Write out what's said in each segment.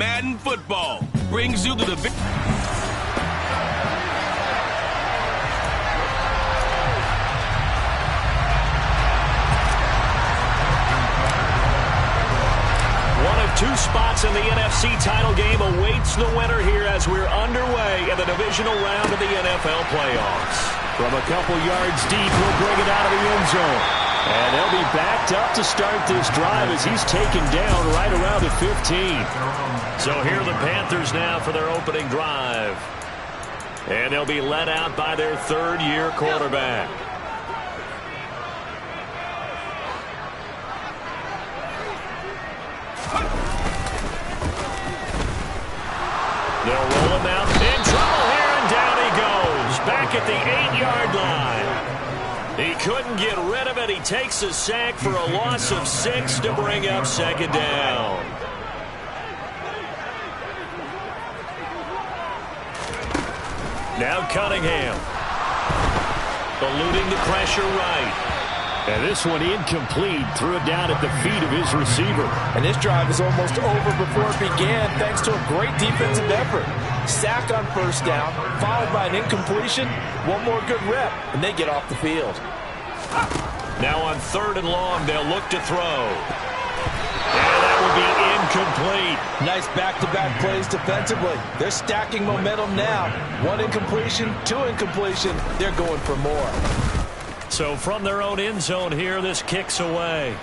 Madden Football brings you to the... One of two spots in the NFC title game awaits the winner here as we're underway in the divisional round of the NFL playoffs. From a couple yards deep, he'll bring it out of the end zone. And they'll be backed up to start this drive as he's taken down right around the 15. So here are the Panthers now for their opening drive. And they'll be led out by their third-year quarterback. They'll roll him out. In trouble here, and down he goes. Back at the 8-yard line. He couldn't get rid of it. He takes a sack for a loss of 6 to bring up second down. Now Cunningham. Eluding the pressure right. And this one incomplete. Threw it down at the feet of his receiver. And this drive is almost over before it began thanks to a great defensive effort. Sack on first down, followed by an incompletion. One more good rep, and they get off the field. Now on 3rd and long, they'll look to throw. And that will be incomplete. Nice back-to-back plays defensively. They're stacking momentum now. 1 incompletion, 2 incompletion. They're going for more. So from their own end zone here, this kicks away.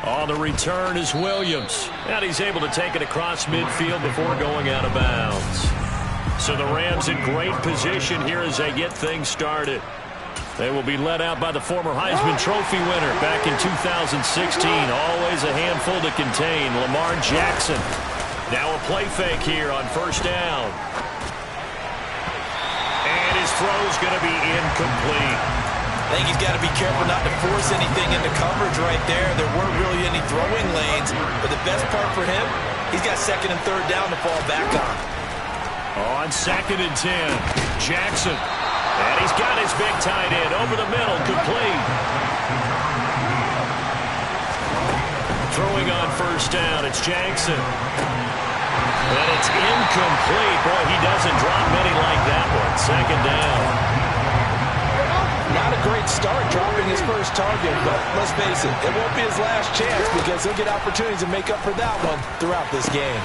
On the return is Williams. And he's able to take it across midfield before going out of bounds. So the Rams in great position here as they get things started. They will be led out by the former Heisman Trophy winner back in 2016. Always a handful to contain, Lamar Jackson. Now a play fake here on first down. And his throw's going to be incomplete. I think he's got to be careful not to force anything into coverage right there. There weren't really any throwing lanes. But the best part for him, he's got 2nd and 3rd down to fall back on. On 2nd and 10, Jackson. And he's got his big tight end over the middle, complete. Throwing on first down, it's Jackson. And it's incomplete. Boy, he doesn't drop many like that one. 2nd down. Not a great start dropping his first target, but let's face it, it won't be his last chance because he'll get opportunities to make up for that one throughout this game.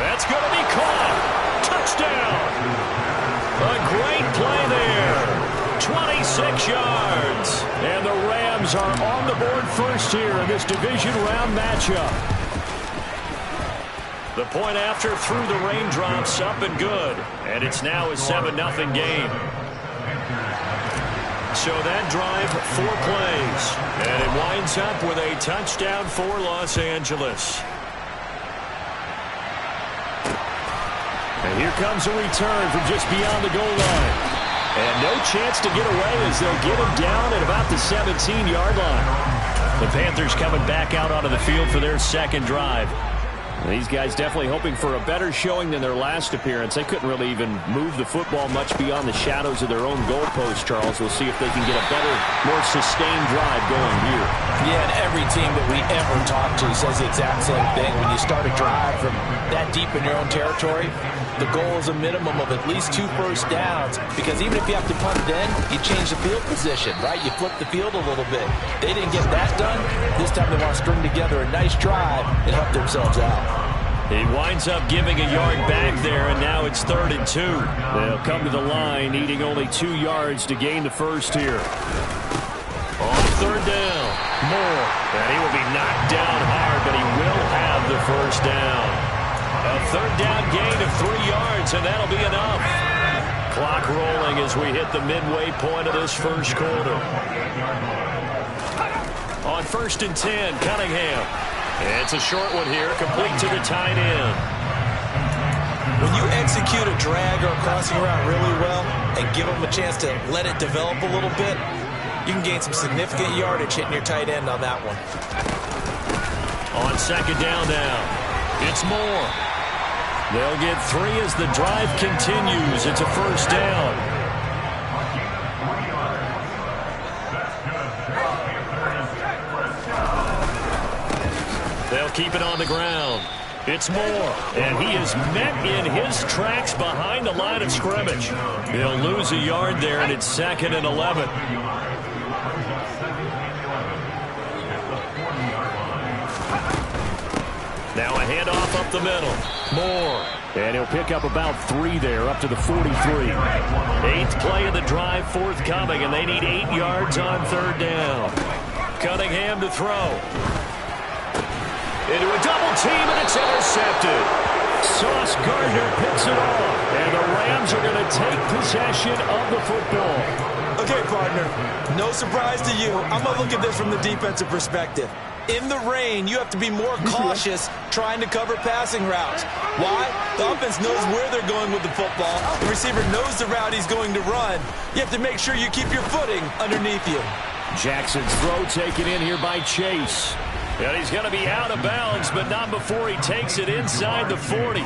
That's going to be caught. Touchdown. A great play there. 26 yards. And the Rams are on the board first here in this division round matchup. The point after through the raindrops, up and good. And it's now a 7-0 game. So that drive, 4 plays. And it winds up with a touchdown for Los Angeles. And here comes a return from just beyond the goal line. And no chance to get away as they'll get him down at about the 17-yard line. The Panthers coming back out onto the field for their 2nd drive. And these guys definitely hoping for a better showing than their last appearance. They couldn't really even move the football much beyond the shadows of their own goalpost, Charles. We'll see if they can get a better, more sustained drive going here. Yeah, and every team that we ever talk to says the exact same thing. When you start a drive from that deep in your own territory, the goal is a minimum of at least 2 first downs, because even if you have to punt then, you change the field position, right? You flip the field a little bit. They didn't get that done. This time they want to string together a nice drive and help themselves out. He winds up giving a yard back there, and now it's 3rd and 2. They'll come to the line, needing only 2 yards to gain the first here. On 3rd down, Moore. And he will be knocked down hard, but he will have the first down. A 3rd down gain of 3 yards, and that'll be enough. Clock rolling as we hit the midway point of this first quarter. On 1st and 10, Cunningham. It's a short one here, complete to the tight end. When you execute a drag or a crossing route really well and give them a chance to let it develop a little bit, you can gain some significant yardage hitting your tight end on that one. On 2nd down now, it's Moore. They'll get 3 as the drive continues. It's a first down. They'll keep it on the ground. It's Moore, and he is met in his tracks behind the line of scrimmage. He'll lose a yard there, and it's 2nd and 11. Now a handoff up the middle. Moore. And he'll pick up about 3 there, up to the 43. 8th play of the drive forthcoming, and they need 8 yards on 3rd down. Cunningham to throw. Into a double team, and it's intercepted. Sauce Gardner picks it off, and the Rams are going to take possession of the football. Okay, partner, no surprise to you. I'm going to look at this from the defensive perspective. In the rain, you have to be more cautious trying to cover passing routes. Why? The offense knows where they're going with the football. The receiver knows the route he's going to run. You have to make sure you keep your footing underneath you. Jackson's throw taken in here by Chase. And he's going to be out of bounds, but not before he takes it inside the 40.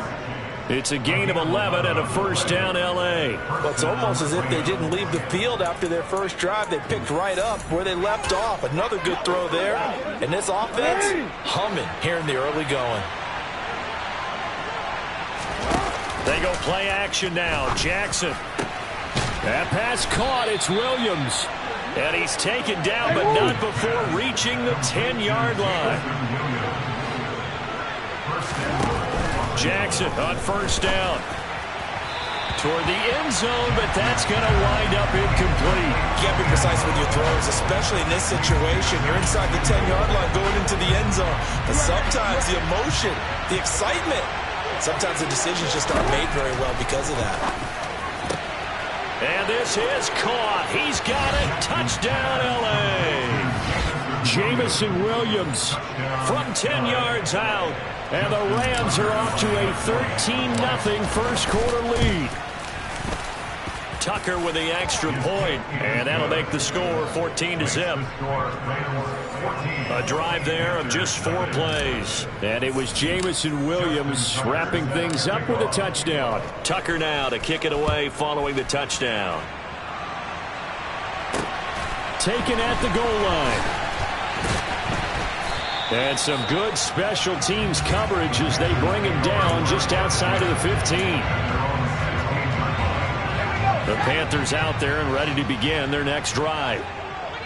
It's a gain of 11 and a 1st down, L.A. Well, it's almost as if they didn't leave the field after their first drive. They picked right up where they left off. Another good throw there. And this offense, humming here in the early going. They go play action now. Jackson. That pass caught. It's Williams. And he's taken down, but not before reaching the 10-yard line. Jackson on 1st down. Toward the end zone, but that's going to wind up incomplete. You can't be precise with your throws, especially in this situation. You're inside the 10-yard line going into the end zone. But sometimes the emotion, the excitement, sometimes the decisions just aren't made very well because of that. And this is caught. He's got it. Touchdown, L.A. Jamison Williams from 10 yards out. And the Rams are off to a 13-0 first quarter lead. Tucker with the extra point, and that'll make the score 14-0. A drive there of just 4 plays. And it was Jamison Williams wrapping things up with a touchdown. Tucker now to kick it away following the touchdown. Taken at the goal line. And some good special teams coverage as they bring him down just outside of the 15. The Panthers out there and ready to begin their next drive.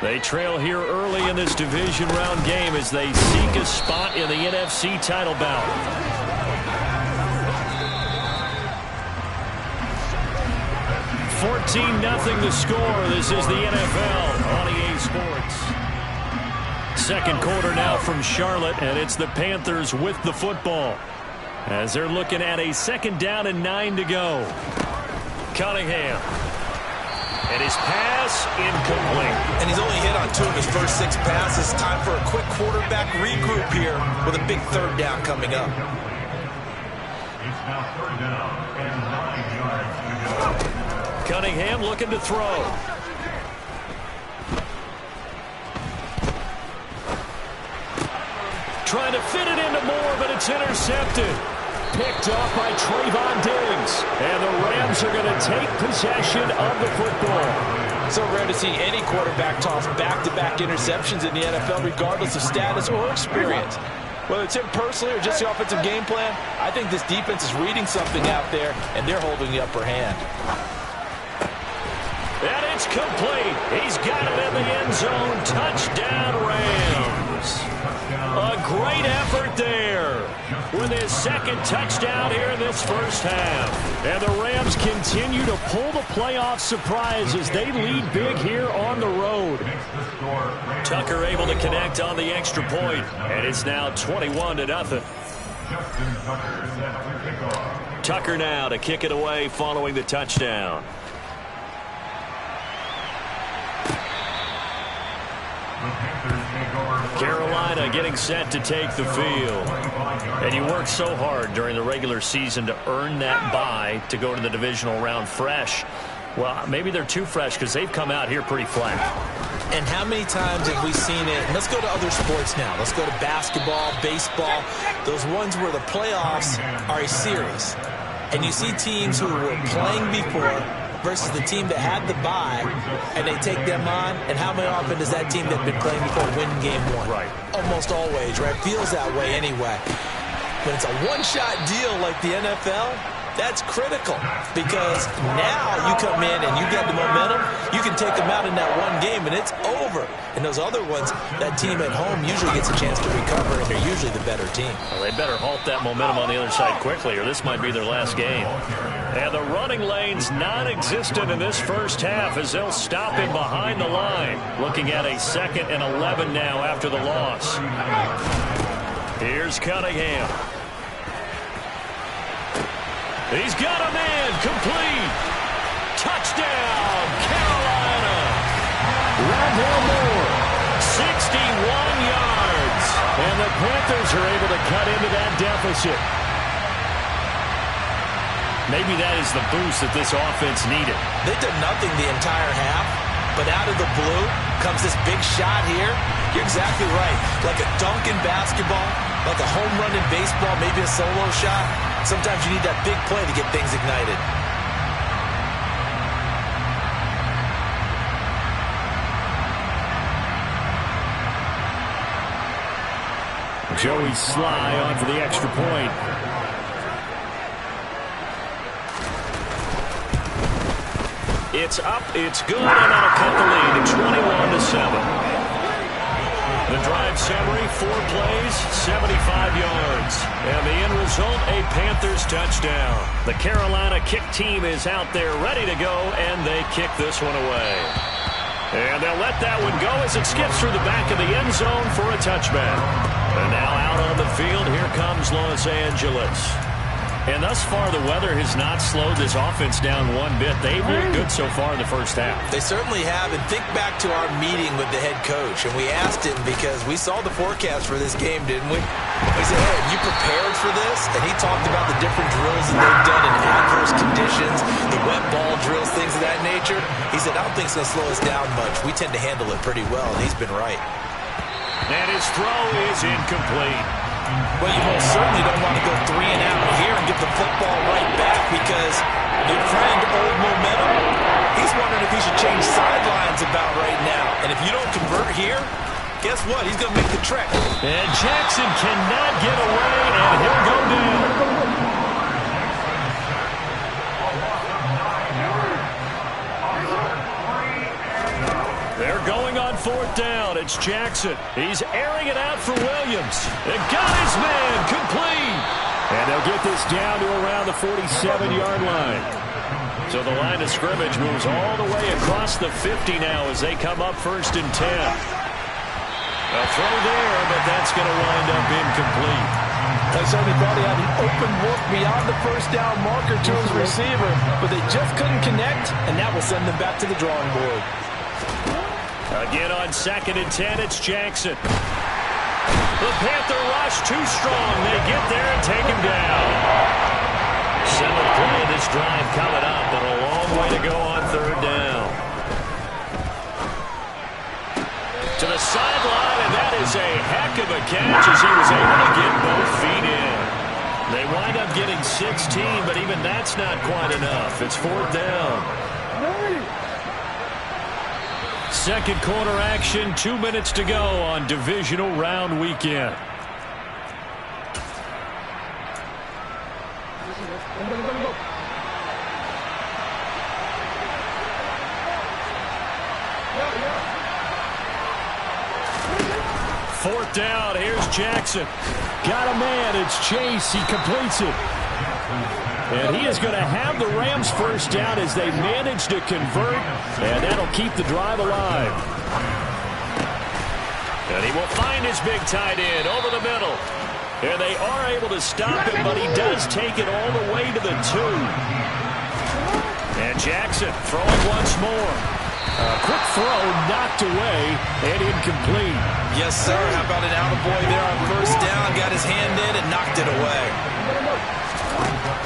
They trail here early in this division round game as they seek a spot in the NFC title bout. $14-0 the score. This is the NFL on EA Sports. Second quarter now from Charlotte, and it's the Panthers with the football as they're looking at a 2nd down and 9 to go. Cunningham. And his pass incomplete. And he's only hit on 2 of his first 6 passes. Time for a quick quarterback regroup here with a big 3rd down coming up. It's now 3rd down and 9 yards to go. Cunningham looking to throw. Trying to fit it into Moore, but it's intercepted. Picked off by Trayvon Diggs. And the Rams are going to take possession of the football. So rare to see any quarterback toss back-to-back interceptions in the NFL, regardless of status or experience. Whether it's him personally or just the offensive game plan, I think this defense is reading something out there, and they're holding the upper hand. And it's complete. He's got it in the end zone. Touchdown, Rams. A great effort there with his 2nd touchdown here in this first half. And the Rams continue to pull the playoff surprise as they lead big here on the road. Tucker able to connect on the extra point, and it's now 21-0. Tucker now to kick it away following the touchdown. Carolina getting set to take the field. And you work so hard during the regular season to earn that bye to go to the divisional round fresh. Well, maybe they're too fresh because they've come out here pretty flat. And how many times have we seen it? Let's go to other sports now. Let's go to basketball, baseball, those ones where the playoffs are a series. And you see teams who were playing before versus the team that had the bye, and they take them on, and how many often does that team that's been playing before win game 1? Right. Almost always, right? Feels that way anyway. When it's a one-shot deal like the NFL, that's critical because now you come in and you get the momentum. You can take them out in that one game, and it's over. And those other ones, that team at home usually gets a chance to recover, and they're usually the better team. Well, they better halt that momentum on the other side quickly, or this might be their last game. And the running lane's non-existent in this first half as they'll stop him behind the line. Looking at a 2nd and 11 now after the loss. Here's Cunningham. He's got a man, complete. Touchdown, Carolina. Rondale Moore, 61 yards. And the Panthers are able to cut into that deficit. Maybe that is the boost that this offense needed. They did nothing the entire half, but out of the blue comes this big shot here. You're exactly right. Like a dunk in basketball, like a home run in baseball, maybe a solo shot. Sometimes you need that big play to get things ignited. Joey Sly on for the extra point. It's up, it's good, and that'll cut the lead to 21-7. The drive summary, 4 plays, 75 yards. And the end result, a Panthers touchdown. The Carolina kick team is out there ready to go, and they kick this one away. And they'll let that one go as it skips through the back of the end zone for a touchback. And now out on the field, here comes Los Angeles. And thus far, the weather has not slowed this offense down one bit. They've been good so far in the first half. They certainly have. And think back to our meeting with the head coach. And we asked him because we saw the forecast for this game, didn't we? We said, hey, have you prepared for this? And he talked about the different drills that they've done in adverse conditions, the wet ball drills, things of that nature. He said, I don't think it's going to slow us down much. We tend to handle it pretty well, and he's been right. And his throw is incomplete. Well, you most certainly don't want to go 3 and out here and get the football right back because your friend, Old Momentum, he's wondering if he should change sidelines about right now. And if you don't convert here, guess what? He's going to make the trek. And Jackson cannot get away, and he'll go down. They're going on 4th down. It's Jackson. He's airing it out for Williams. They got his man complete. And they'll get this down to around the 47-yard line. So the line of scrimmage moves all the way across the 50 now as they come up 1st and 10. A throw there, but that's going to wind up incomplete. They certainly thought he had an open look beyond the 1st down marker to his receiver, but they just couldn't connect, and that will send them back to the drawing board. Again on 2nd and 10, it's Jackson. The Panther rush too strong. They get there and take him down. 7th play of this drive coming up, but a long way to go on 3rd down. To the sideline, and that is a heck of a catch as he was able to get both feet in. They wind up getting 16, but even that's not quite enough. It's 4th down. 2nd quarter action, 2 minutes to go on divisional round weekend. Fourth down, here's Jackson. Got a man, it's Chase, he completes it. And he is going to have the Rams first down as they manage to convert, and that'll keep the drive alive. And he will find his big tight end over the middle. And they are able to stop him, but he does take it all the way to the 2. And Jackson throwing once more. A quick throw knocked away and incomplete. Yes, sir. How about an attaboy there on 1st down? Got his hand in and knocked it away.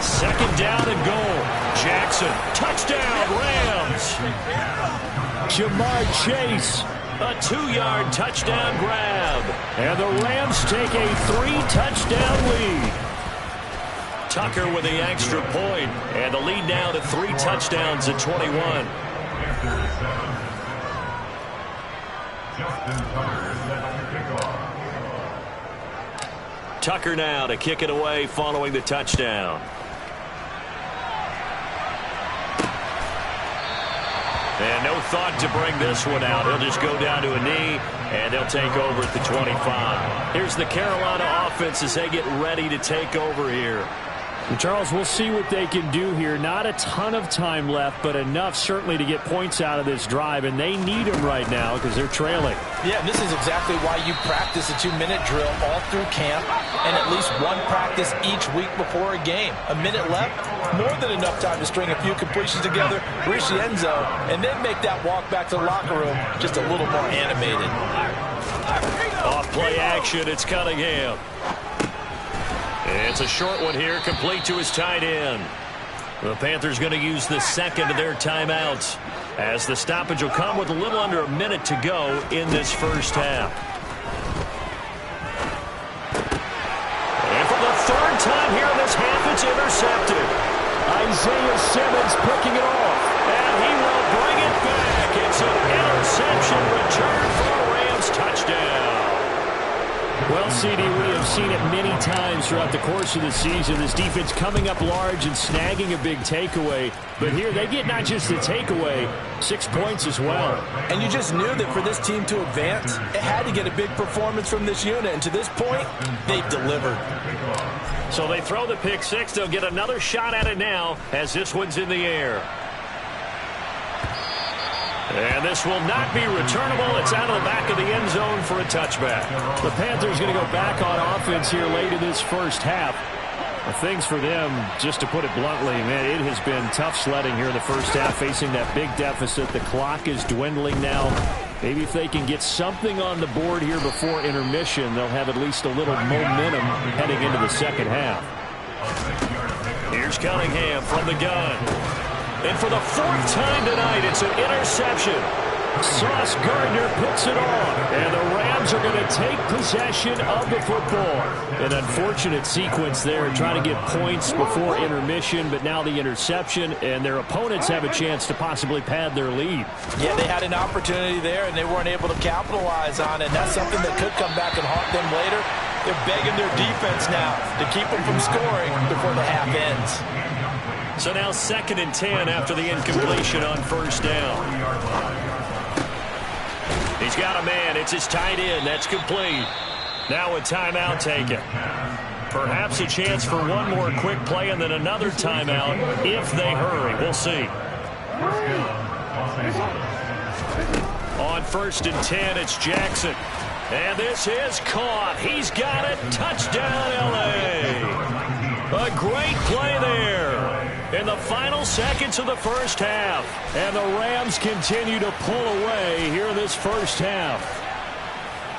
2nd down and goal. Jackson, touchdown, Rams. Jamar Chase, a 2-yard touchdown grab. And the Rams take a 3-touchdown lead. Tucker with the extra point, and the lead now to 3 touchdowns at 21. Justin Tucker sets the kickoff. Tucker now to kick it away following the touchdown. And no thought to bring this one out. He'll just go down to a knee, and they'll take over at the 25. Here's the Carolina offense as they get ready to take over here. And Charles, we'll see what they can do here. Not a ton of time left, but enough certainly to get points out of this drive, and they need them right now because they're trailing. Yeah, and this is exactly why you practice a 2-minute drill all through camp and at least one practice each week before a game. A minute left, more than enough time to string a few completions together, reach the end zone, and then make that walk back to the locker room just a little more animated. Off play action, it's Cunningham. It's a short one here, complete to his tight end. The Panthers going to use the second of their timeouts as the stoppage will come with a little under a minute to go in this first half. And for the third time here in this half, it's intercepted. Isaiah Simmons picking it off. And he will bring it back. It's an interception return for a Rams touchdown. Well, CD, we have seen it many times throughout the course of the season. This defense coming up large and snagging a big takeaway. But here they get not just the takeaway, 6 points as well. And you just knew that for this team to advance, it had to get a big performance from this unit. And to this point, they've delivered. So they throw the pick six. They'll get another shot at it now as this one's in the air. And this will not be returnable. It's out of the back of the end zone for a touchback. The Panthers going to go back on offense here late in this first half. Things for them, just to put it bluntly, man, it has been tough sledding here in the first half, facing that big deficit. The clock is dwindling now. Maybe if they can get something on the board here before intermission, they'll have at least a little momentum heading into the second half. Here's Cunningham from the gun. And for the fourth time tonight, it's an interception. Sauce Gardner puts it on. And the Rams are going to take possession of the football. An unfortunate sequence there, trying to get points before intermission, but now the interception, and their opponents have a chance to possibly pad their lead. Yeah, they had an opportunity there, and they weren't able to capitalize on it. And that's something that could come back and haunt them later. They're begging their defense now to keep them from scoring before the half ends. So now 2nd and 10 after the incompletion on first down. He's got a man. It's his tight end. That's complete. Now a timeout taken. Perhaps a chance for one more quick play and then another timeout if they hurry. We'll see. On 1st and 10, it's Jackson. And this is caught. He's got it. Touchdown, L.A. A great play there in the final seconds of the first half. And the Rams continue to pull away here in this first half.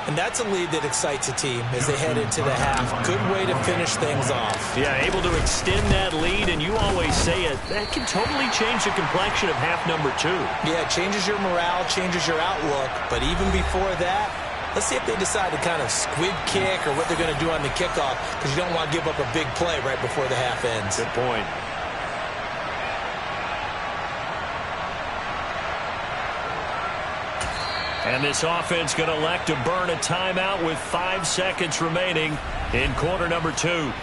And that's a lead that excites a team as they head into the half. Good way to finish things off. Yeah, able to extend that lead, and you always say it, that can totally change the complexion of half number 2. Yeah, it changes your morale, changes your outlook. But even before that, let's see if they decide to kind of squib kick or what they're going to do on the kickoff, because you don't want to give up a big play right before the half ends. Good point. And this offense going to elect to burn a timeout with 5 seconds remaining in quarter number 2.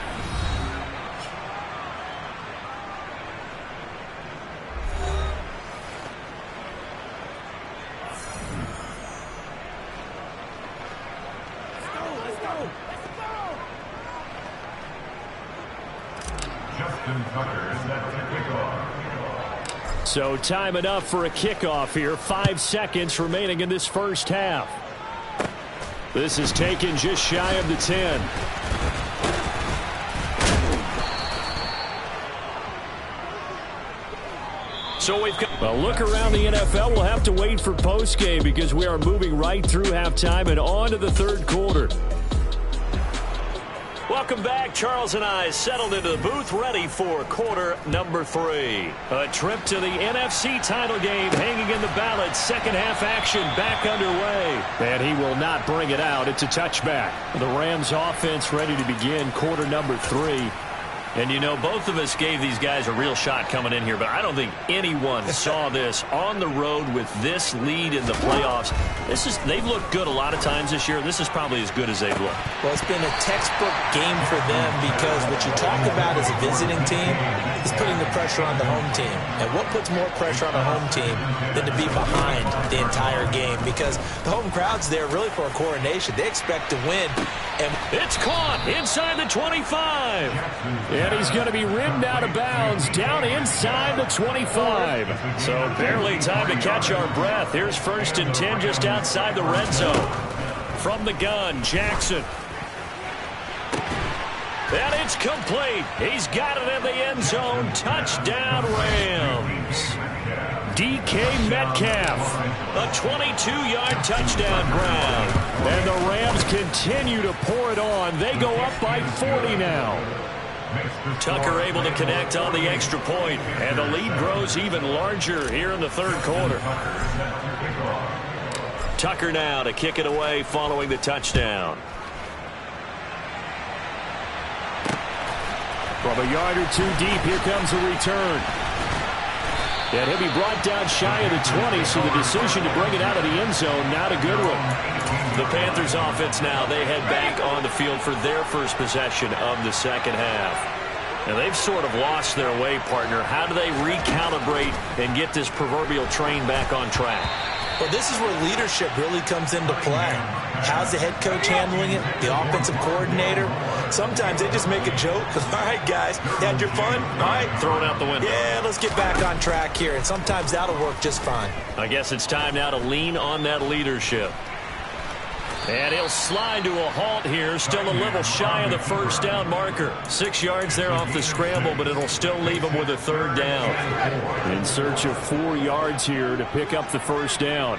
So time enough for a kickoff here. 5 seconds remaining in this first half. This is taken just shy of the 10. So we've got a look around the NFL. We'll have to wait for postgame because we are moving right through halftime and on to the third quarter. Welcome back. Charles and I settled into the booth ready for quarter number 3. A trip to the NFC title game hanging in the balance. Second half action back underway. And he will not bring it out. It's a touchback. The Rams offense ready to begin quarter number 3. And, you know, both of us gave these guys a real shot coming in here, but I don't think anyone saw this on the road with this lead in the playoffs. They've looked good a lot of times this year. This is probably as good as they've looked. Well, it's been a textbook game for them because what you talk about as a visiting team is putting the pressure on the home team. And what puts more pressure on a home team than to be behind the entire game? Because the home crowd's there really for a coronation. They expect to win. And it's caught inside the 25. And he's going to be ridden out of bounds down inside the 25. So barely time to catch our breath. Here's 1st and 10 just outside the red zone. From the gun, Jackson. And it's complete. He's got it in the end zone. Touchdown, Rams. DK Metcalf. A 22-yard touchdown grab. And the Rams continue to pour it on. They go up by 40 now. Tucker able to connect on the extra point, and the lead grows even larger here in the 3rd quarter. Tucker now to kick it away following the touchdown. From a yard or two deep, here comes a return. And he'll be brought down shy of the 20, so the decision to bring it out of the end zone, not a good one. The Panthers offense now, they head back on the field for their first possession of the 2nd half. And they've sort of lost their way, partner. How do they recalibrate and get this proverbial train back on track? Well, this is where leadership really comes into play. How's the head coach handling it? The offensive coordinator? Sometimes they just make a joke. All right, guys, had your fun? All right. Throw it out the window. Yeah, let's get back on track here. And sometimes that'll work just fine. I guess it's time now to lean on that leadership. And he'll slide to a halt here, still a little shy of the 1st down marker. 6 yards there off the scramble, but it'll still leave him with a 3rd down. In search of 4 yards here to pick up the 1st down.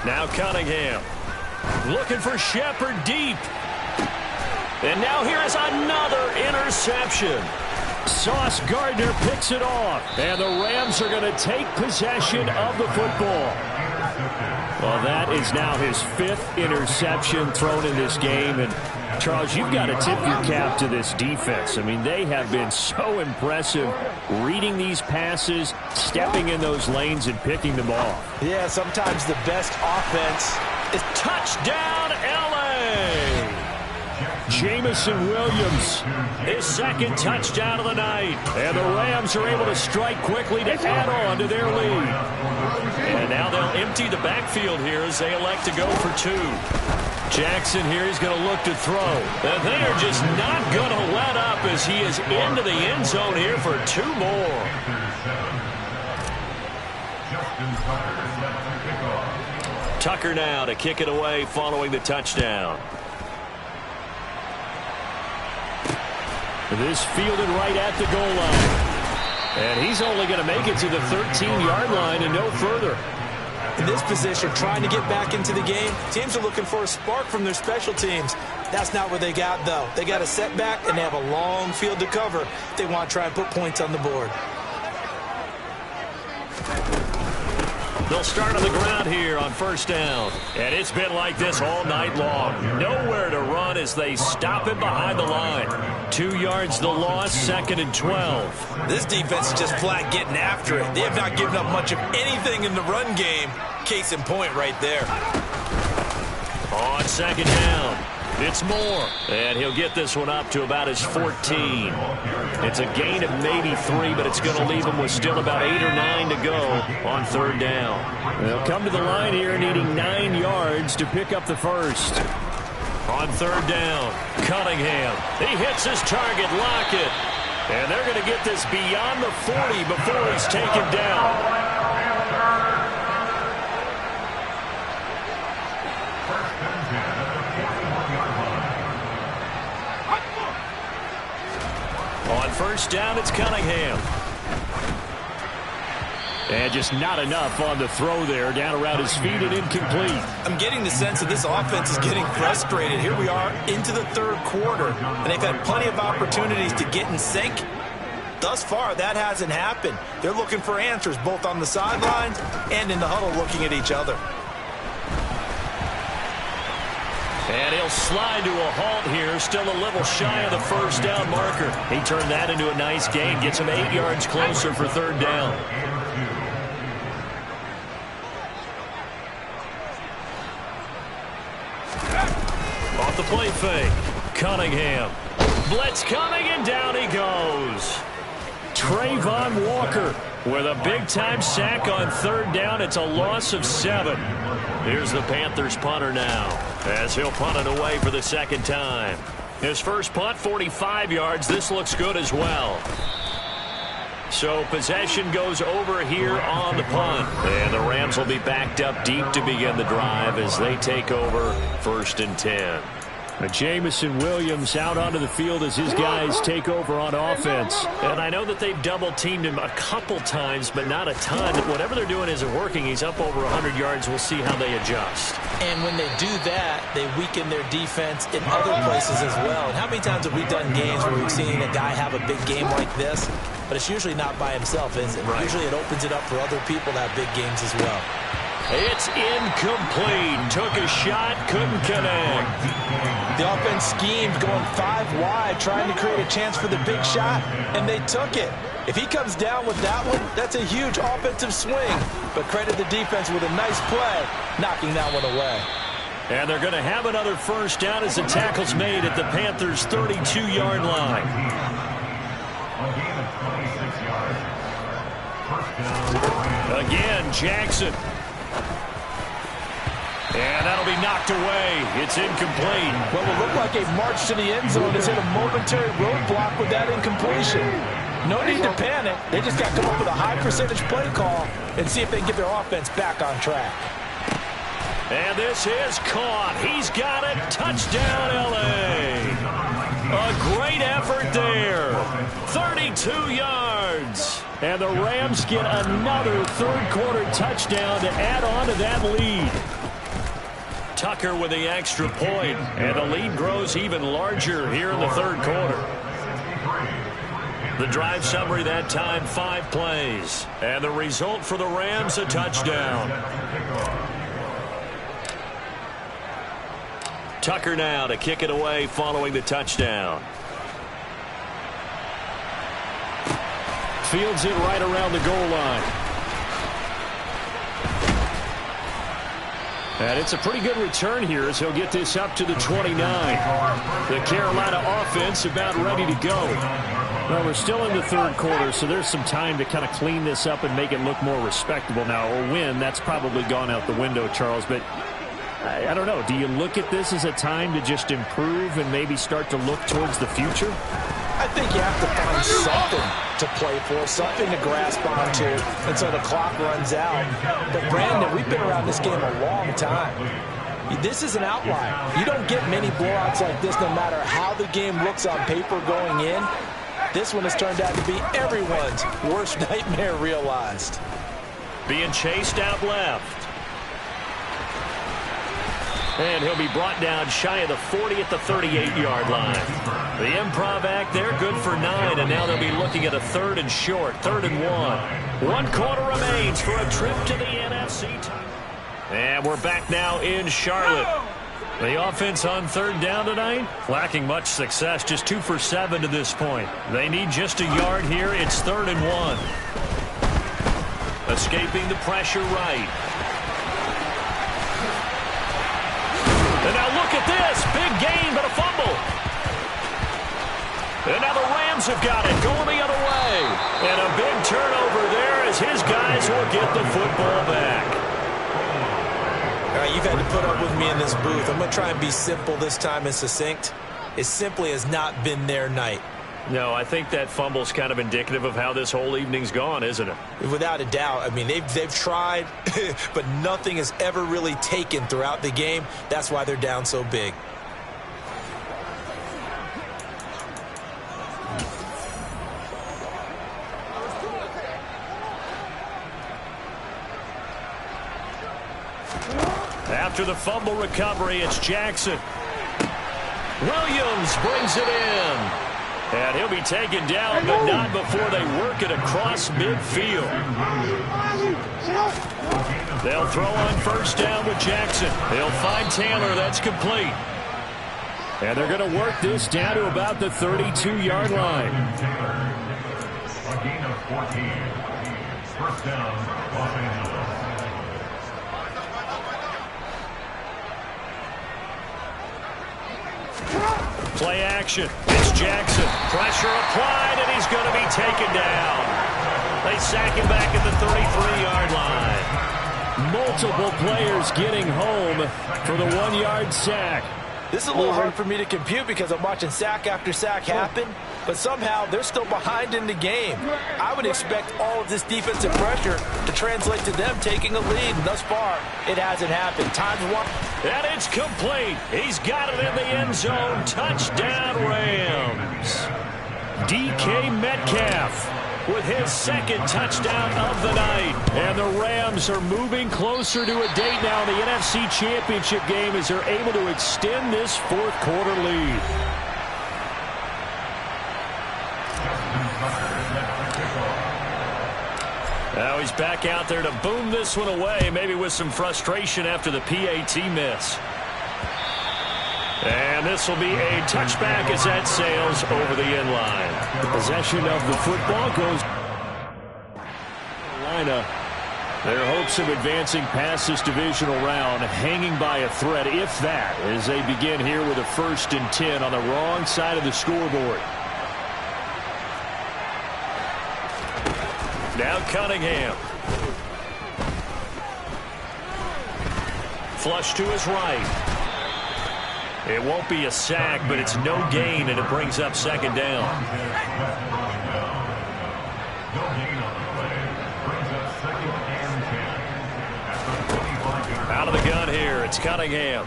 Now Cunningham looking for Shepard deep. And now here is another interception. Sauce Gardner picks it off, and the Rams are going to take possession of the football. Well, that is now his 5th interception thrown in this game, and Charles, you've got to tip your cap to this defense. I mean, they have been so impressive reading these passes, stepping in those lanes, and picking them off. Yeah, sometimes the best offense is touchdown, L.A. Jameson Williams, his 2nd touchdown of the night. And the Rams are able to strike quickly to add on to their lead. And now they'll empty the backfield here as they elect to go for 2. Jackson here is going to look to throw. And they are just not going to let up as he is into the end zone here for 2 more. Tucker now to kick it away following the touchdown. This fielded right at the goal line. And he's only going to make it to the 13-yard line and no further. In this position, trying to get back into the game, teams are looking for a spark from their special teams. That's not what they got, though. They got a setback, and they have a long field to cover. They want to try and put points on the board. They'll start on the ground here on 1st down. And it's been like this all night long. Nowhere to run as they stop him behind the line. 2 yards the loss, 2nd and 12. This defense is just flat getting after it. They have not given up much of anything in the run game. Case in point right there. On 2nd down, it's Moore. And he'll get this one up to about his 14. It's a gain of maybe 3, but it's going to leave him with still about 8 or 9 to go on 3rd down. They'll come to the line here needing 9 yards to pick up the 1st. On 3rd down, Cunningham. He hits his target, Lockett. And they're going to get this beyond the 40 before he's taken down. On 1st down, it's Cunningham. And just not enough on the throw there. Down around his feet and incomplete. I'm getting the sense that this offense is getting frustrated. Here we are into the 3rd quarter, and they've had plenty of opportunities to get in sync. Thus far, that hasn't happened. They're looking for answers both on the sidelines and in the huddle looking at each other. And he'll slide to a halt here, still a little shy of the first down marker. He turned that into a nice gain, gets him 8 yards closer for third down. Off the play fake. Cunningham. Blitz coming, and down he goes. Trayvon Walker with a big-time sack on third down. It's a loss of 7. Here's the Panthers punter now, as he'll punt it away for the second time. His first punt, 45 yards. This looks good as well. So possession goes over here on the punt. And the Rams will be backed up deep to begin the drive as they take over 1st and 10. Jameson Williams out onto the field as his guys take over on offense. And I know that they've double-teamed him a couple times, but not a ton. Whatever they're doing isn't working. He's up over 100 yards. We'll see how they adjust. And when they do that, they weaken their defense in other places as well. And how many times have we done games where we've seen a guy have a big game like this? But it's usually not by himself, is it? Right. Usually it opens it up for other people to have big games as well. It's incomplete. Took a shot, couldn't connect. The offense schemed going 5 wide, trying to create a chance for the big shot, and they took it. If he comes down with that one, that's a huge offensive swing. But credit the defense with a nice play, knocking that one away. And they're going to have another first down as the tackle's made at the Panthers' 32-yard line. Again, Jackson. And that'll be knocked away. It's incomplete. Well, it looked like a march to the end zone has hit a momentary roadblock with that incompletion. No need to panic. They just got to come up with a high-percentage play call and see if they can get their offense back on track. And this is caught. He's got it. Touchdown, L.A. A great effort there. 32 yards. And the Rams get another third-quarter touchdown to add on to that lead. Tucker with the extra point, and the lead grows even larger here in the third quarter. The drive summary that time, 5 plays. And the result for the Rams, a touchdown. Tucker now to kick it away following the touchdown. Fields it right around the goal line. And it's a pretty good return here as he'll get this up to the 29. The Carolina offense about ready to go. Well, we're still in the third quarter, so there's some time to kind of clean this up and make it look more respectable. Now, a win, that's probably gone out the window, Charles, but I don't know. Do you look at this as a time to just improve and maybe start to look towards the future? I think you have to find something to play for, something to grasp onto until the clock runs out. But, Brandon, we've been around this game a long time. This is an outlier. You don't get many blowouts like this no matter how the game looks on paper going in. This one has turned out to be everyone's worst nightmare realized. Being chased out left. And he'll be brought down shy of the 40 at the 38-yard line. The improv act there, good for 9, and now they'll be looking at a 3rd and short, 3rd and 1. 1 quarter remains for a trip to the NFC title. And we're back now in Charlotte. The offense on 3rd down tonight, lacking much success, just 2 for 7 to this point. They need just a yard here. It's 3rd and 1. Escaping the pressure right. And now look at this. Big gain, but a fumble. And now the Rams have got it, going the other way. And a big turnover there as his guys will get the football back. All right, you've had to put up with me in this booth. I'm going to try and be simple this time and succinct. It simply has not been their night. No, I think that fumble's kind of indicative of how this whole evening's gone, isn't it? Without a doubt. I mean, they've tried, but nothing has ever really taken throughout the game. That's why they're down so big. After the fumble recovery, it's Jackson. Williams brings it in. And he'll be taken down, but not before they work it across midfield. They'll throw on 1st down with Jackson. They'll find Taylor. That's complete. And they're going to work this down to about the 32-yard line. A gain of 14. First down, Los Angeles. Play action. It's Jackson. Pressure applied, and he's going to be taken down. They sack him back at the 33-yard line. Multiple players getting home for the 1-yard sack. This is a little hard for me to compute because I'm watching sack after sack happen, but somehow they're still behind in the game. I would expect all of this defensive pressure to translate to them taking a lead, and thus far, it hasn't happened. Time's one. And it's complete. He's got it in the end zone. Touchdown, Rams. DK Metcalf with his second touchdown of the night. And the Rams are moving closer to a date now in the NFC Championship game as they're able to extend this fourth-quarter lead. Now he's back out there to boom this one away, maybe with some frustration after the PAT miss. And this will be a touchback as that sails over the end line. The possession of the football goes. Carolina, their hopes of advancing past this divisional round hanging by a thread, if that, as they begin here with a 1st and 10 on the wrong side of the scoreboard. Now Cunningham. Flush to his right. It won't be a sack, but it's no gain, and it brings up second down. No gain on the play. Brings up 2nd and 10. At the 25-yard line. Out of the gun here, it's Cunningham.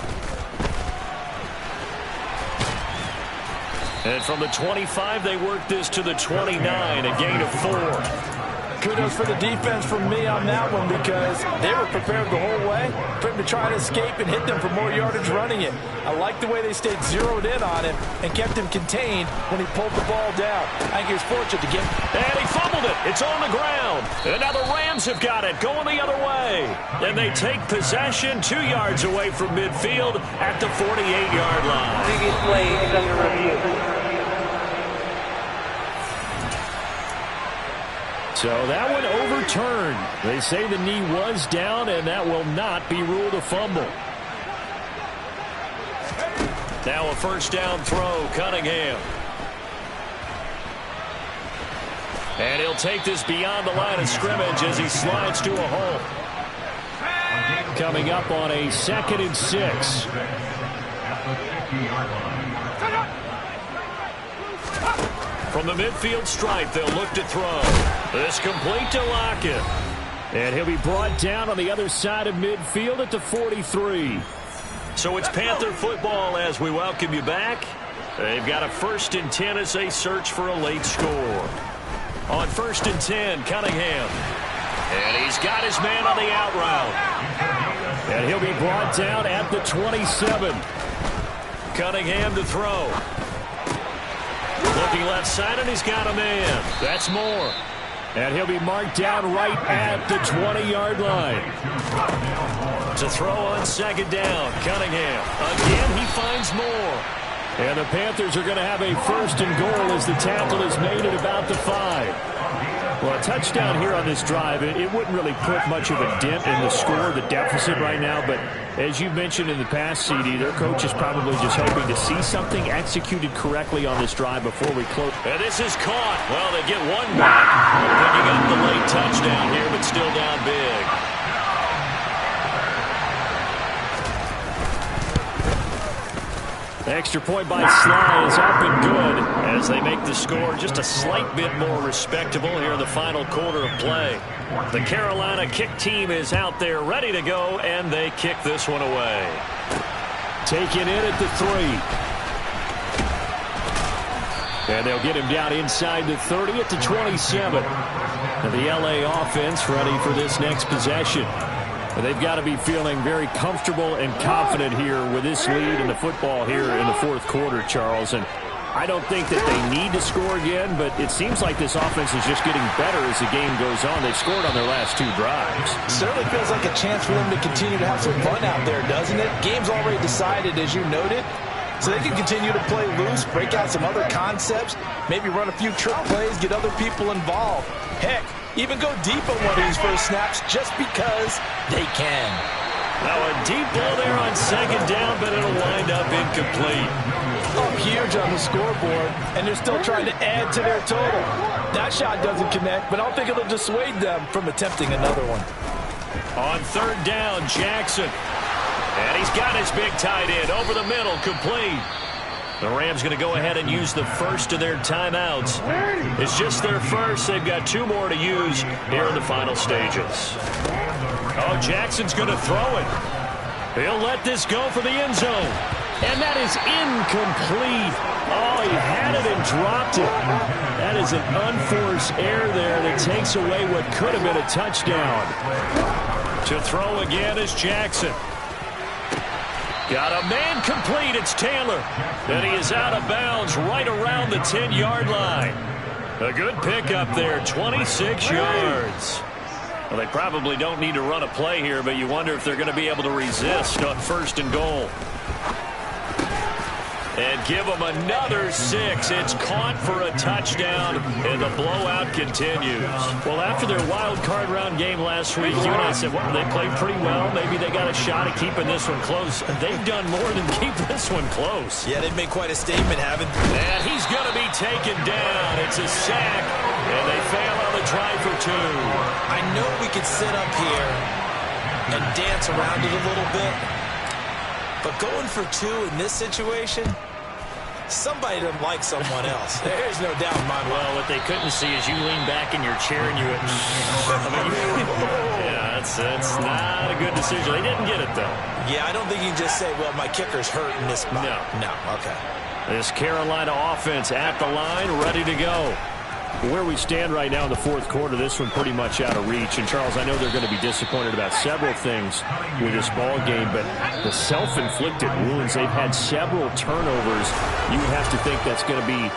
And from the 25, they work this to the 29, a gain of 4. Kudos for the defense from me on that one because they were prepared the whole way for him to try and escape and hit them for more yardage running it. I like the way they stayed zeroed in on him and kept him contained when he pulled the ball down. I think he was fortunate to get. And he fumbled it. It's on the ground. And now the Rams have got it going the other way. And they take possession 2 yards away from midfield at the 48-yard line. Previous play is under review. So that one overturned. They say the knee was down, and that will not be ruled a fumble. Now a first down throw, Cunningham. And he'll take this beyond the line of scrimmage as he slides to a hole. Coming up on a 2nd and 6. From the midfield stripe, they'll look to throw. This complete to Lockett. And he'll be brought down on the other side of midfield at the 43. So it's Panther football as we welcome you back. They've got a 1st and 10 as they search for a late score. On 1st and 10, Cunningham. And he's got his man on the out route. And he'll be brought down at the 27. Cunningham to throw. Looking left side, and he's got a man. That's Moore. And he'll be marked down right at the 20-yard line. To throw on 2nd down, Cunningham. Again, he finds Moore. And the Panthers are going to have a 1st and goal as the tackle is made at about the 5. Well, a touchdown here on this drive, it wouldn't really put much of a dent in the score, the deficit right now. But as you mentioned in the past, CD, their coach is probably just hoping to see something executed correctly on this drive before we close. And this is caught. Well, they get one back. Picking up the late touchdown here, but still down big. Extra point by Sly is up and good as they make the score just a slight bit more respectable here in the final quarter of play. The Carolina kick team is out there ready to go, and they kick this one away. Taken in at the 3. And they'll get him down inside the 30 at the 27. And the LA offense ready for this next possession. But they've got to be feeling very comfortable and confident here with this lead in the football here in the fourth quarter, Charles. And I don't think that they need to score again, but it seems like this offense is just getting better as the game goes on. They've scored on their last 2 drives. Certainly feels like a chance for them to continue to have some fun out there, doesn't it? Game's already decided, as you noted. so they can continue to play loose, break out some other concepts, maybe run a few trick plays, get other people involved. Heck, even go deep on one of these first snaps just because they can. Now a deep ball there on second down, but it'll wind up incomplete. Up huge on the scoreboard, and they're still trying to add to their total. That shot doesn't connect, but I don't think it'll dissuade them from attempting another one. On third down, Jackson. And he's got his big tight end over the middle, complete. The Rams going to go ahead and use the first of their timeouts. It's just their first. They've got 2 more to use here in the final stages. Oh, Jackson's going to throw it. He'll let this go for the end zone. And that is incomplete. Oh, he had it and dropped it. That is an unforced error there that takes away what could have been a touchdown. To throw again is Jackson. Got a man complete. It's Taylor. And he is out of bounds right around the 10-yard line. A good pickup there, 26 yards. Well, they probably don't need to run a play here, but you wonder if they're going to be able to resist on first and goal. And give them another 6. It's caught for a touchdown, and the blowout continues. Well, after their wild card round game last week, you and I said, well, they played pretty well. Maybe they got a shot at keeping this one close. They've done more than keep this one close. Yeah, they've made quite a statement, haven't they? And he's going to be taken down. It's a sack, and they fail on the try for 2. I know we could sit up here and dance around it a little bit, but going for 2 in this situation, somebody doesn't like someone else. There's no doubt in my mind. Well, what they couldn't see is you lean back in your chair and you went, yeah, that's not a good decision. They didn't get it, though. Yeah, I don't think you can just say, well, my kicker's hurt in this spot. No, okay. This Carolina offense at the line, ready to go. Where we stand right now in the fourth quarter, this one pretty much out of reach. And, Charles, I know they're going to be disappointed about several things with this ball game, but the self-inflicted wounds, they've had several turnovers. You would have to think that's going to be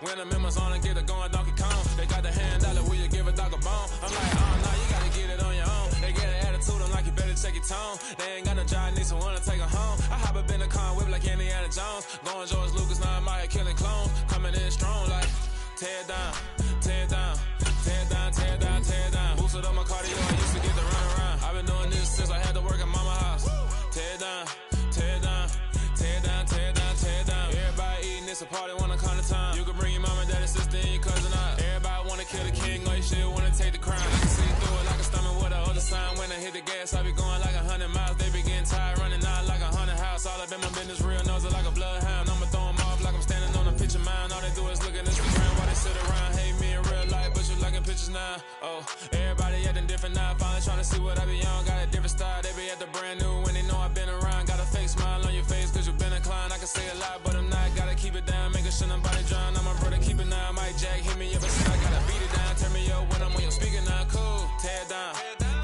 when the members on and get it going Donkey Kong. They got the hand dollar, will you give a dog a bone? I'm like, oh no, you gotta get it on your own. They get an attitude, I'm like, you better check your tone. They ain't got no job, need someone to take her home. I hop up in the car, whip like Indiana Jones. Going George Lucas, now I'm out here killing clones. Coming in strong like, tear down, tear down, tear down, tear down, tear down. Boosted up my cardio, I used to get the run around. I've been doing this since I had to work at mama house. Tear down, tear down, tear down, tear down, tear down. Everybody eating, it's a party, wanna come to time. You can bring your mama, daddy, sister, and your cousin out. Everybody wanna kill the king, or you shit wanna take the crown. I can see through it like a stomach with a other sign. When I hit the gas, I be going like 100 miles. They be getting tired, running out like 100 house. All up in my business, real nose it like a bloodhound. I'ma throw 'em off like I'm standing on a picture mound. All they do is look at Instagram while they sit around. Hate me in real life, but you liking pictures now. Oh, everybody acting different now. Finally trying to see what I be on. Got a different style, they be at the brand new when they know I've been around. Got a fake smile on your face, cause you been inclined. I can say a lot, but I'm not. Gotta keep it down, making sure nobody drown. I'm a brother, keep it now. Mike Jack, hit me up, but I gotta beat it down. Turn me up when I'm on your speaker now. Cool, tear down,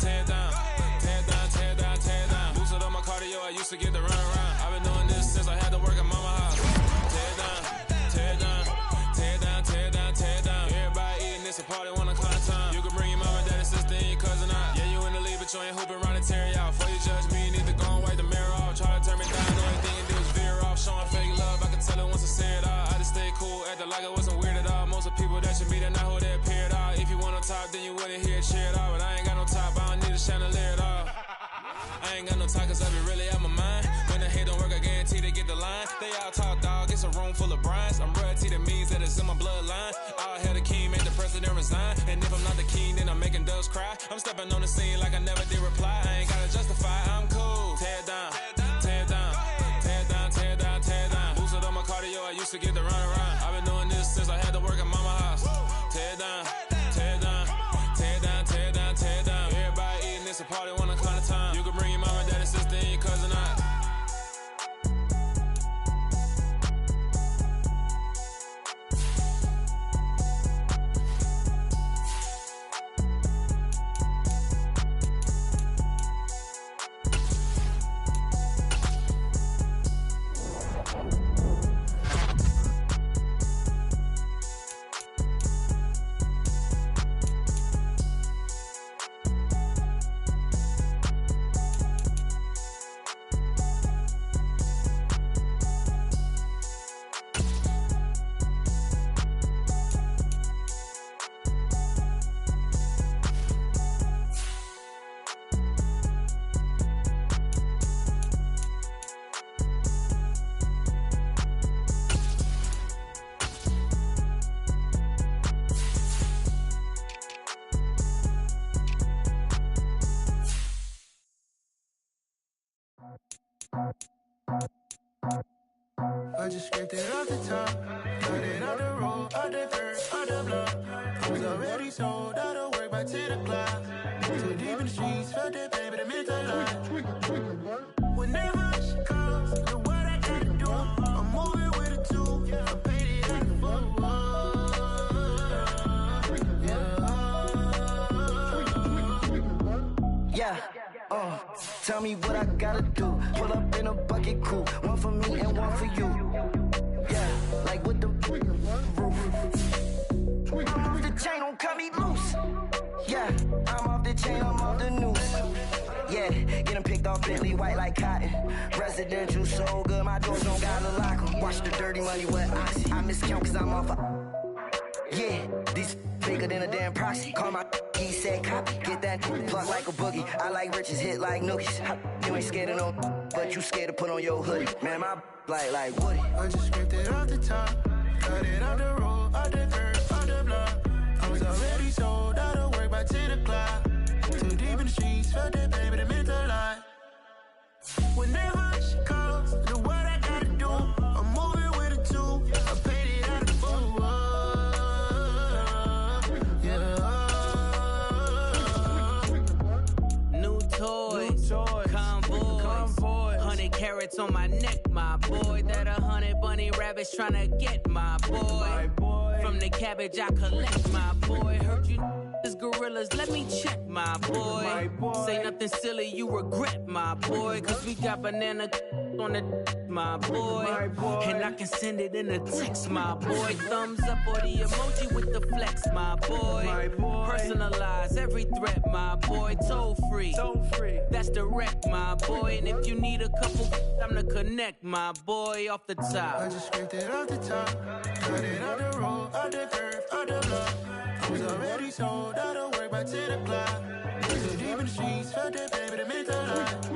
tear down, tear down, tear down, tear down. Boosted up my cardio, I used to get the run around. I've been doing this since I had to work at mama house. Tear down, tear down, tear down, tear down, tear down. Everybody eating, it's a party, wanna climb time. You can bring your mama, daddy, sister, and your cousin out. Yeah, you in the league, but you ain't hooping around and tear you out. Before you judge me, you need to go and wipe the mirror off. Try to turn me down, the only thing you do is veer off. Showing fake love, I can tell it once I say it all. I just stay cool, acting like I wasn't weird at all. Most of the people that you meet are not who they appear at all. If you want on top, then you wouldn't hear it cheer at all. But I ain't got no top, I don't need a chandelier at all. I ain't got no time, cause I be really out my mind. When the hate don't work, I guarantee they get the line. They all talk, dog, it's a room full of brinds. I'm royalty, that means that it's in my bloodline. All hell the king, made the president resign. And if I'm not the king, then I'm making doves cry. I'm stepping on the scene like I never did reply. I ain't gotta justify, I'm cool. Tear down, tear down, tear down, tear down, tear down. Boosted up my cardio, I used to get the run around. I've been doing this since I had to work at mama house. Tear down, tear down, tear down, tear down, tear down. Everybody eating, it's a party, wanna climb the time. You can bring your mama, daddy, sister, and your cousin out. I just scraped it off the top, got it off the road, off the dirt, off the block. I was already sold out of work by 10 o'clock. Too deep in the streets, felt that pain, but it meant a lot. Whenever she calls, know what I gotta do. I'm moving with a two, I paid it at the full. Yeah, tell me what I gotta do. Pull up in a bucket crew, one for me and one for you. Yeah, like with the roof. I'm off the chain, don't cut me loose. Yeah, I'm off the chain, I'm off the noose. Yeah, getting picked off Bentley, white like cotton. Residential so good, my doors don't gotta lock 'em. Watch the dirty money with oxy. I miscount cause I'm off yeah, these bigger than a damn proxy. Call my he said copy. Get that plug like a boogie. I like riches, hit like nookies. You ain't scared of no, but you scared to put on your hoodie. Man, my like Woody. I just scraped it off the top, got it off the road, off the dirt, off the block. I was already sold out of work by 10 o'clock. Too deep in the streets, felt that pain, but it meant a lot. Whenever she calls, know what I gotta do. I'm moving with a two, I paid it out of the full. Toys, convoy, 100 carats on my neck, my boy. That 100 bunny rabbits tryna get my boy. From the cabbage I collect, my boy. Heard you gorillas, let me check, my boy. Say nothing silly, you regret, my boy. Cause we got banana on the my boy. And I can send it in a text, my boy. Thumbs up or the emoji with the flex, my boy. Personalize every threat, my boy. Toll free. That's direct, my boy. And if you need a couple, I'm to connect, my boy, off the top. I just scraped it off the top, got it off the road, off the curve, off the block. I was already sold out of work by 10 o'clock. Too deep in the streets, felt that pain, but it meant a lot.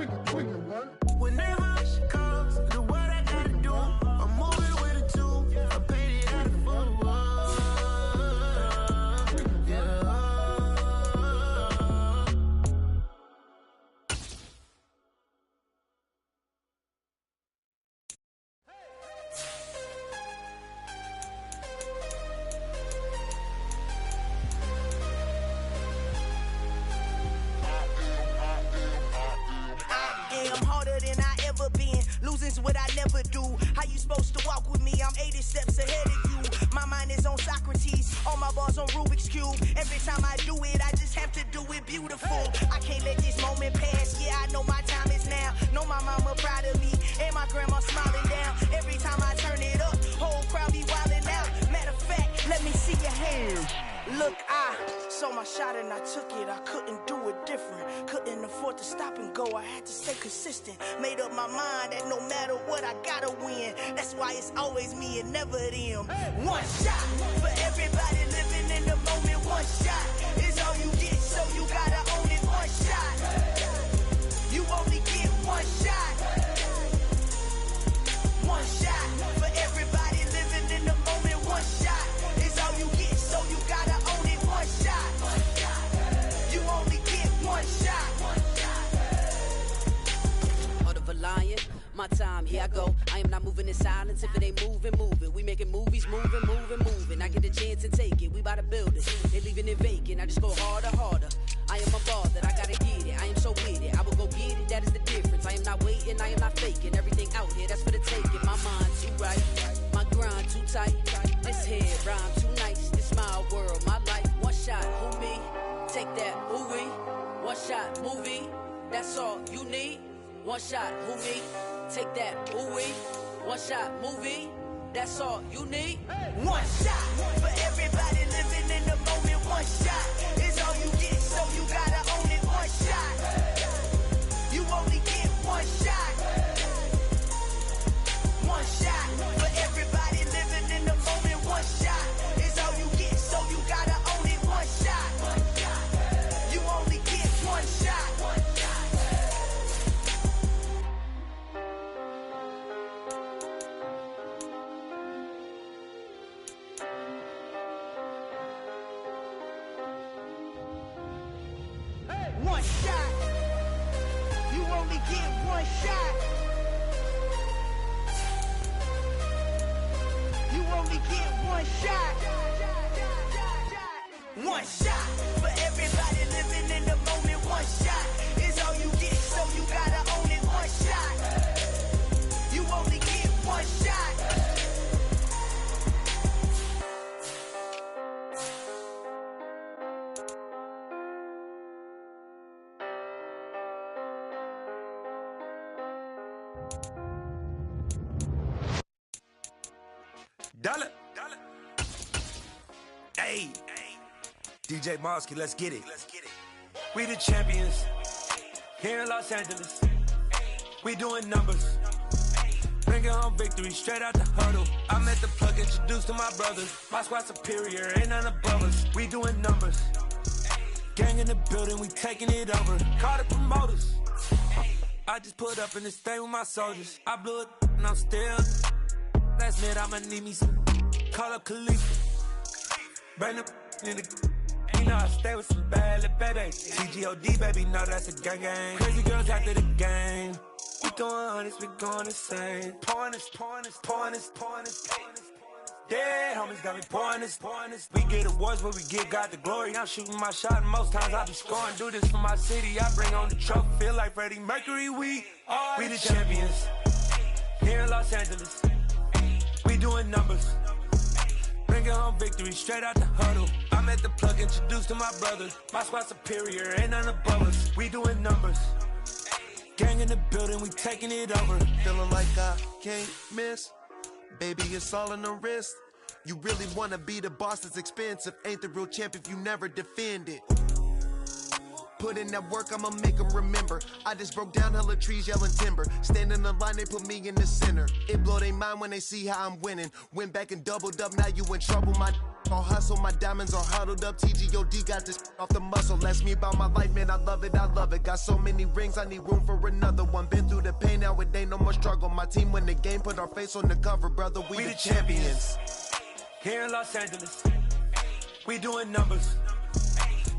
Whenever she calls, know what I gotta do. I'm moving with a two, I paid it out of full. Losing's what I never do. How you supposed to walk with me? I'm 80 steps ahead of you. My mind is on Socrates, all my bars on Rubik's Cube. Every time I do it, I just have to do it beautiful. I can't let this moment pass. Yeah, I know my time is now. Know my mama proud of me, and my grandma smiling down. Every time I turn it up, whole crowd be wildin' out. Matter of fact, let me see your hands. Look, I saw my shot and I took it. I couldn't do it different. Couldn't afford to stop and go. I had to stay consistent. Made up my mind that no matter what, I gotta win. That's why it's always me and never them. One shot for everybody living in the moment. One shot is all you get, so you gotta own it. One shot. You only get one shot. One shot for everybody living in the moment. One shot is all you get, so you gotta own it. One shot. You only get one shot. Heart of a lion, my time, here I go. I am not moving in silence. If it ain't moving, moving. We making movies, moving. I get a chance and take it. We bout to build it. They leaving it vacant. I just go harder. I am a ball that I gotta get it. I am so with it. I will go get it. That is the difference. I am not waiting. I am not faking. Everything out here, that's for the taking. My mind too right. My grind too tight. This head rhyme too nice. This my world, my life. One shot, who me? Take that, who we? One shot, movie. That's all you need. One shot, who me? Take that, who we? One shot, movie. That's all you need. One shot for everybody living in the moment. One shot is all you get, so you gotta own it. One shot. You only get one shot. One shot for everybody living in the moment. One shot is all you get, so you gotta own it. One shot. You only get one shot. One shot. You only get one shot. get one shot. One shot for everybody living in the moment. One shot is all you get, so you gotta own it. One shot. You only get one shot. Dollar. Hey. DJ Mosky, let's get it. We the champions here in Los Angeles. We doing numbers. Bringing home victory straight out the huddle. I'm at the plug, introduced to my brothers. My squad superior, ain't none above us. We doing numbers. Gang in the building, we taking it over. Call the promoters. I just put up in this thing with my soldiers. I blew it and I'm still. Last minute, I'ma need me some. Call up Khalifa. Bring them in the. You know I stay with some bad little baby. CGOD, baby, know that's a gang gang. Crazy girls after the game. We doing honest, we going insane. Pouring this. Yeah, homies got me pouring this. We get awards, but we give God the glory. I'm shooting my shot, and most times I be scoring. Do this for my city, I bring on the trophy. Feel like Freddie Mercury, we the champions. Here in Los Angeles, we doing numbers. Bringing home victory straight out the huddle. I'm at the plug, introduced to my brothers. My squad superior, ain't none above us. We doing numbers. Gang in the building, we taking it over. Feeling like I can't miss. Baby, it's all in the wrist. You really wanna be the boss, it's expensive. Ain't the real champ if you never defend it. Put in that work, I'ma make them remember. I just broke down hella trees, yelling timber. Stand in the line, they put me in the center. It blow their mind when they see how I'm winning. Went back and doubled up, now you in trouble. My all hustle, my diamonds are huddled up. TGOD got this off the muscle. Ask me about my life, man, I love it. Got so many rings, I need room for another one. Been through the pain, now it ain't no more struggle. My team win the game, put our face on the cover, brother. We the champions. Here in Los Angeles, we doing numbers.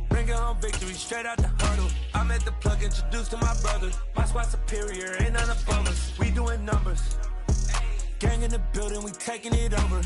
Bringing home victory straight out the huddle. I'm at the plug, introduced to my brothers. My squad superior, ain't none above us. We doing numbers. Gang in the building, we taking it over.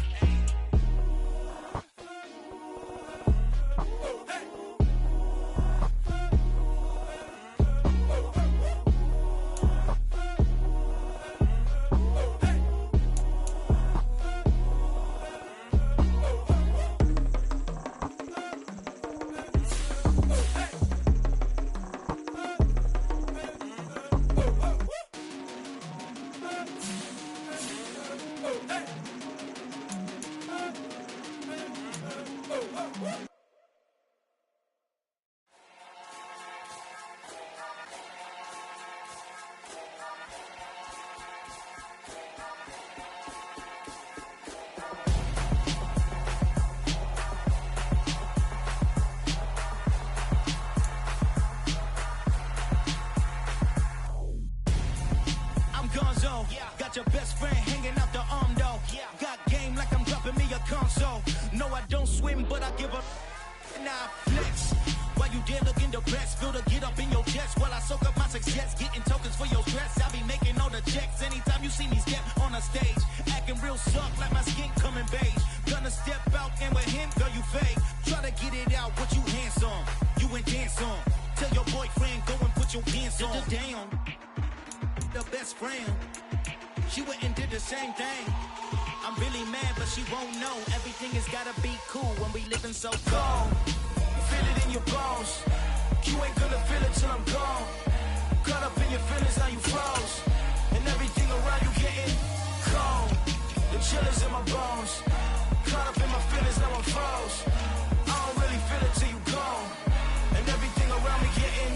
Got your best friend hanging out the arm though. Got game like I'm dropping me a console. No, I don't swim, but I give a nah flex. While you there looking depressed, feel the get up in your chest while I soak up my success, getting tokens for your stress. I be making all the checks anytime you see me step on a stage, acting real suck like my skin coming beige. Gonna step out and with him, girl, you fake. Try to get it out, what you handsome, you ain't dance on. Tell your boyfriend go and put your pants on. Down, the best friend. She went and did the same thing. I'm really mad, but she won't know. Everything has gotta be cool when we living so cold. Feel it in your bones. You ain't gonna feel it till I'm gone. Caught up in your feelings, now you froze. And everything around you getting cold. The chill is in my bones. Caught up in my feelings, now I'm froze. I don't really feel it till you gone. And everything around me getting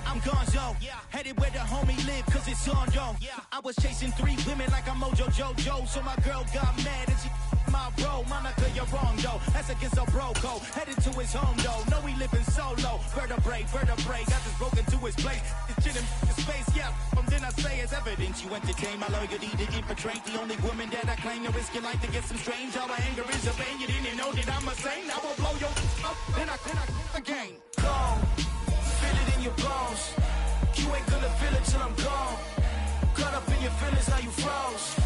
I'm gonzo, headed where the homie live, cause it's on, yo. I was chasing 3 women like I'm Mojo Jojo, so my girl got mad and she my bro. Monica, you're wrong, though. That's against a bro code. Headed to his home, though. No, we living solo. Vertebrae, got this broken to his place. It's chilling in space, yeah. From then I say it's evidence. You entertain my loyalty to infiltrate. The only woman that I claim to risk your life to get some strange. All my anger is a pain. You didn't know that I'm a saint. I will blow your up, then I again. Gone. Feel it in your bones. You ain't gonna feel it till I'm gone. Caught up in your feelings, now you froze.